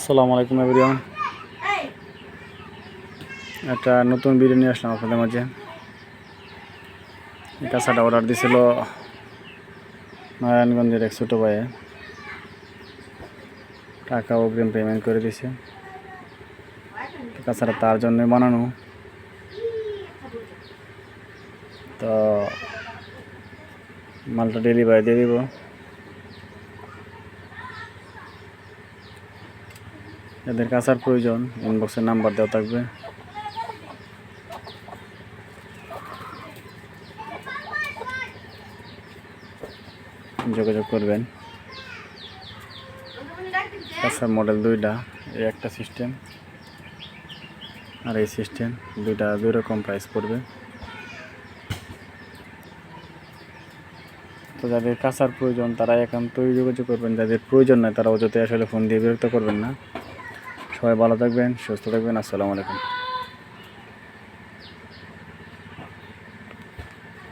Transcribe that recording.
আসসালামু আলাইকুম এভরিওয়ান। একটা নতুন ভিডিও নিয়ে আসলাম আপনাদের মাঝে। এই কাঁচাটা অর্ডার দিছিল নারায়ণগঞ্জের এক ছোটো ভাইয়ে, টাকা অগ্রিম পেমেন্ট করে দিছে। কাঁচাটা তার জন্য বানানো, তো মালটা ডেলিভারি দিয়ে দিব। যাদের কাঁচার প্রয়োজন ইনবক্সের নাম্বার দেওয়া থাকবে, যোগাযোগ করবেন। কাঁচার মডেল দুইটা, এই একটা সিস্টেম আর এই সিস্টেম, দুইটা দুই রকম প্রাইস পড়বে। তো যাদের কাঁচার প্রয়োজন তারা একান্তই যোগাযোগ করবেন, যাদের প্রয়োজন নয় তারা অযথাই আসলে ফোন দিয়ে বিরক্ত করবেন না। সবাই ভালো থাকবেন, সুস্থ থাকবেন। আসসালামু আলাইকুম।